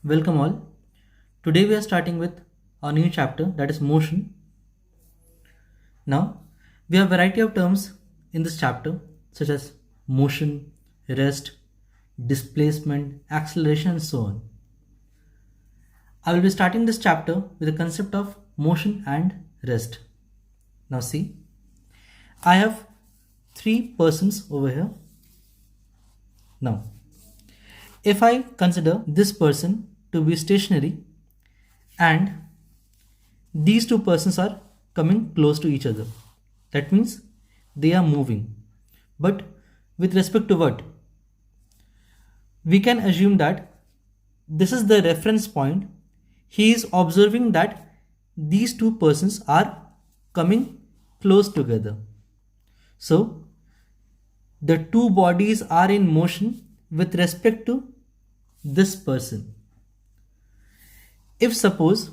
Welcome all. Today we are starting with a new chapter, that is motion. Now we have variety of terms in this chapter such as motion, rest, displacement, acceleration and so on. I will be starting this chapter with the concept of motion and rest. Now see, I have three persons over here. Now if I consider this person to be stationary and these two persons are coming close to each other, that means they are moving. But with respect to what? We can assume that this is the reference point. He is observing that these two persons are coming close together. So the two bodies are in motion with respect to this person. If suppose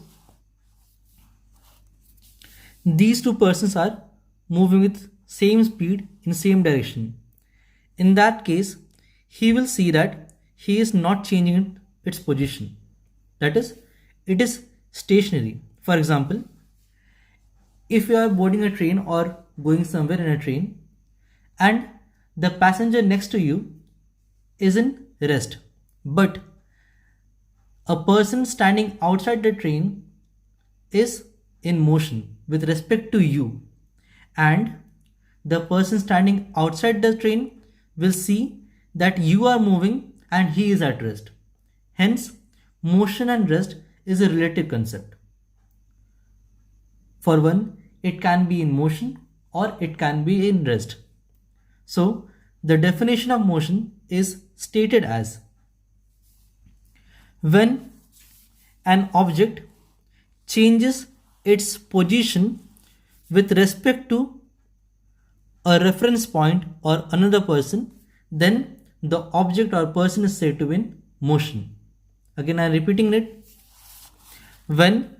these two persons are moving with same speed in same direction, in that case he will see that he is not changing its position, that is, it is stationary. For example, if you are boarding a train or going somewhere in a train and the passenger next to you is in rest, but a person standing outside the train is in motion with respect to you, and the person standing outside the train will see that you are moving and he is at rest. Hence, motion and rest is a relative concept. For one, it can be in motion or it can be in rest. So, the definition of motion is stated as when an object changes its position with respect to a reference point or another person, then the object or person is said to be in motion. Again, I am repeating it. When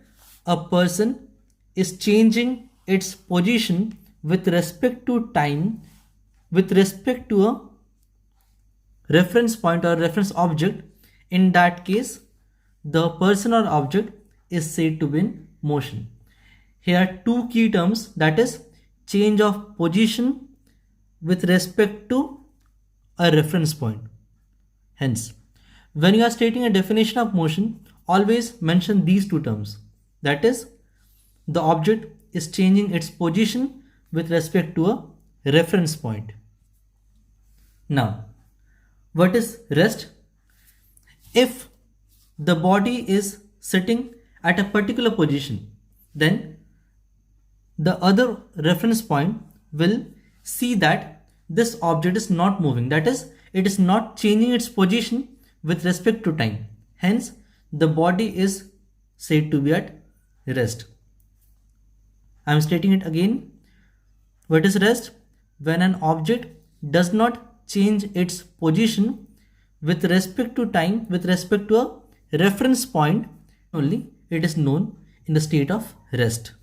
a person is changing its position with respect to time, with respect to a reference point or reference object, in that case the person or object is said to be in motion. Here are two key terms, that is change of position with respect to a reference point. Hence, when you are stating a definition of motion, always mention these two terms, that is the object is changing its position with respect to a reference point. Now, what is rest? If the body is sitting at a particular position, then the other reference point will see that this object is not moving, that is, it is not changing its position with respect to time. Hence, the body is said to be at rest. I am stating it again. What is rest? When an object does not change its position with respect to time, with respect to a reference point, only it is known in the state of rest.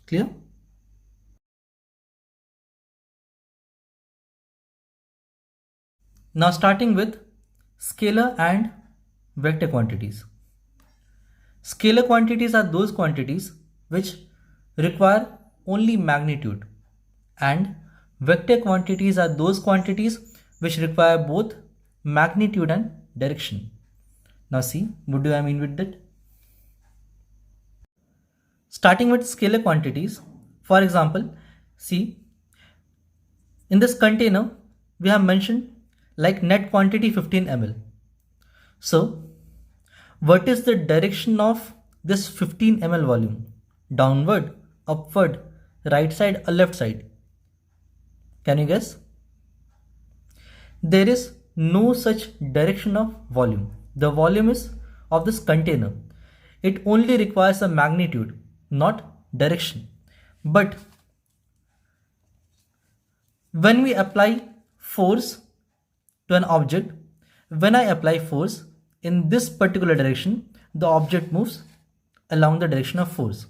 Clear? Now starting with scalar and vector quantities. Scalar quantities are those quantities which require only magnitude, and vector quantities are those quantities which require both magnitude and direction. Now see, what do I mean with that? Starting with scalar quantities, for example, see, in this container we have mentioned like net quantity 15 ml. So what is the direction of this 15 ml volume? Downward, upward, right side or left side? Can you guess? There is no such direction of volume. The volume is of this container. It only requires a magnitude, not direction. But when we apply force to an object, when I apply force in this particular direction, the object moves along the direction of force.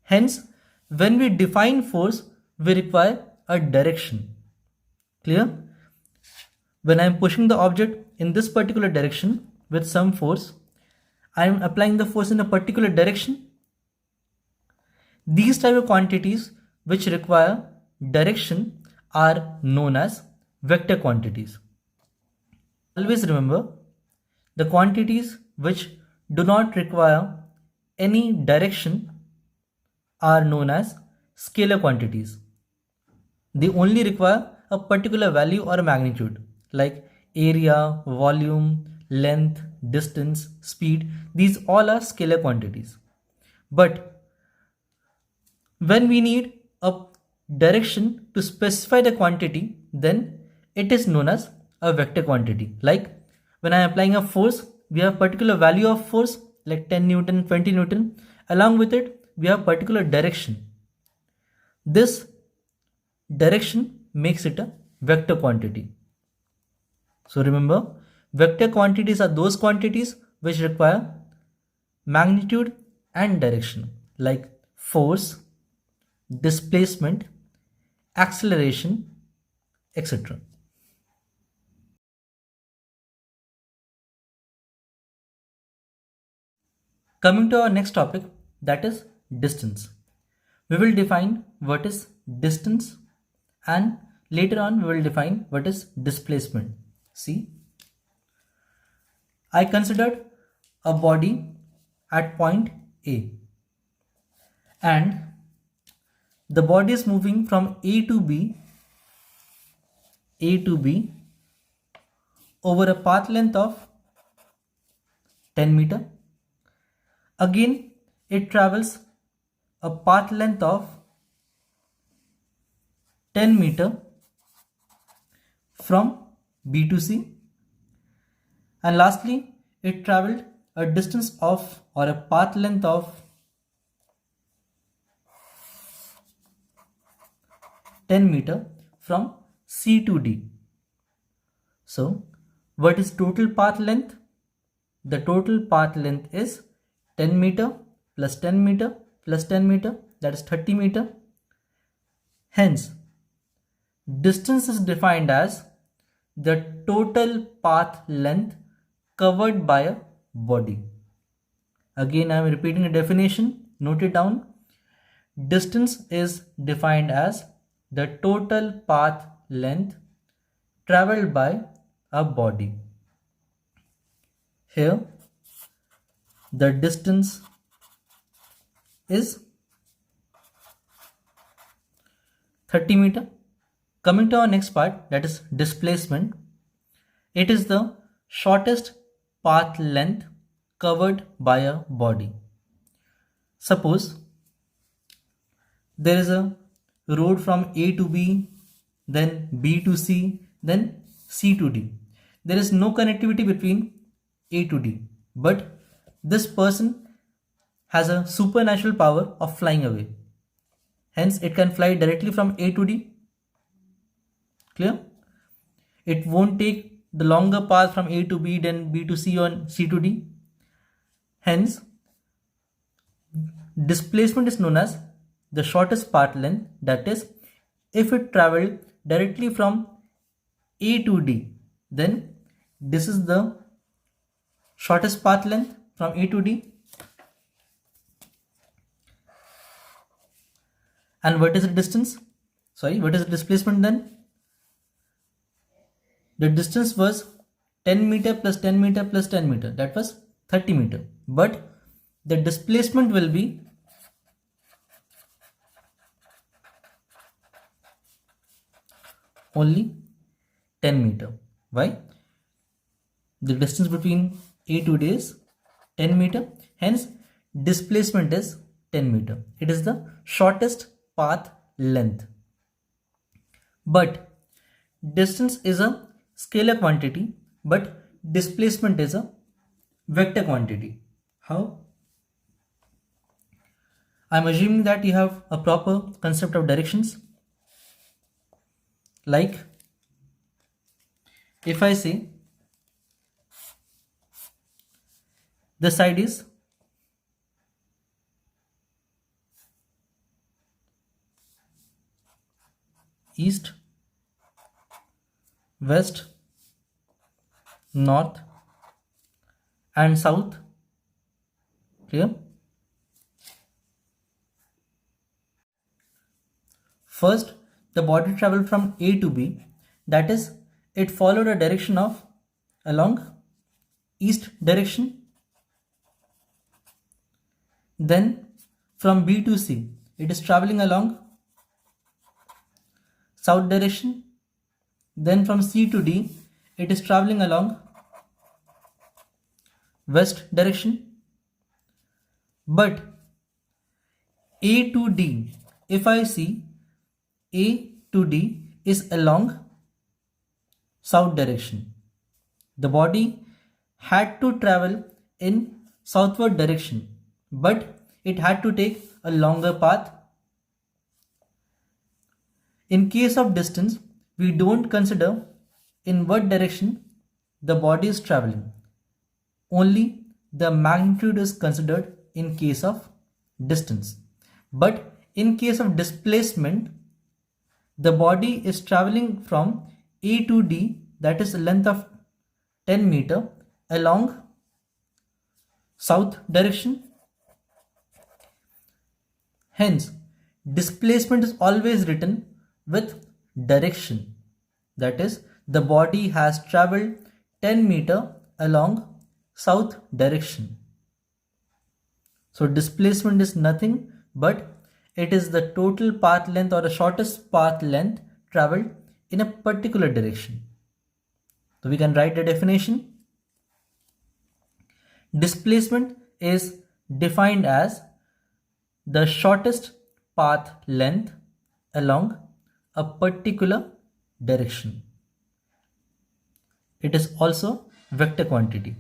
Hence, when we define force, we require a direction. Clear? When I am pushing the object in this particular direction, with some force. I am applying the force in a particular direction. These type of quantities which require direction are known as vector quantities. Always remember, the quantities which do not require any direction are known as scalar quantities. They only require a particular value or a magnitude, like area, volume, length, distance, speed. These all are scalar quantities. But when we need a direction to specify the quantity, then it is known as a vector quantity. Like when I am applying a force, we have particular value of force like 10 Newton, 20 Newton. Along with it, we have particular direction. This direction makes it a vector quantity. So remember, vector quantities are those quantities which require magnitude and direction, like force, displacement, acceleration, etc. Coming to our next topic, that is distance. We will define what is distance, and later on we will define what is displacement. See, I considered a body at point A, and the body is moving from A to B over a path length of 10 meter. Again, it travels a path length of 10 meter from B to C, and lastly it traveled a distance of or a path length of 10 meter from C to D. So what is total path length? The total path length is 10 meter plus 10 meter plus 10 meter, that is 30 meter. Hence, distance is defined as the total path length covered by a body. Again, I am repeating the definition, note it down. Distance is defined as the total path length traveled by a body. Here, the distance is 30 meter. Coming to our next part, that is displacement. It is the shortest path length covered by a body. Suppose there is a road from A to B, then B to C, then C to D. There is no connectivity between A to D, but this person has a supernatural power of flying away. Hence, it can fly directly from A to D. Clear? It won't take the longer path from A to B, then B to C, or C to D. Hence, displacement is known as the shortest path length. That is, if it traveled directly from A to D, then this is the shortest path length from A to D. And what is the distance? What is the displacement then? The distance was 10 meter plus 10 meter plus 10 meter. That was 30 meter. But the displacement will be only 10 meter. Why? The distance between A to D is 10 meter. Hence, displacement is 10 meter. It is the shortest path length. But distance is a scalar quantity, but displacement is a vector quantity. How? I'm assuming that you have a proper concept of directions. Like, if I say the side is east, west, north, and south. Clear? First, the body traveled from A to B, that is, it followed a direction of along east direction. Then from B to C, it is traveling along south direction. Then from C to D, it is traveling along west direction. But A to D, if I see, A to D is along south direction. The body had to travel in southward direction, but it had to take a longer path. In case of distance, we don't consider in what direction the body is traveling. Only the magnitude is considered in case of distance. But in case of displacement, the body is traveling from A to D, that is a length of 10 meter along south direction. Hence, displacement is always written with direction. That is, the body has traveled 10 meter along south direction. So displacement is nothing but it is the total path length or the shortest path length traveled in a particular direction. So we can write the definition. Displacement is defined as the shortest path length along a particular direction. It is also vector quantity.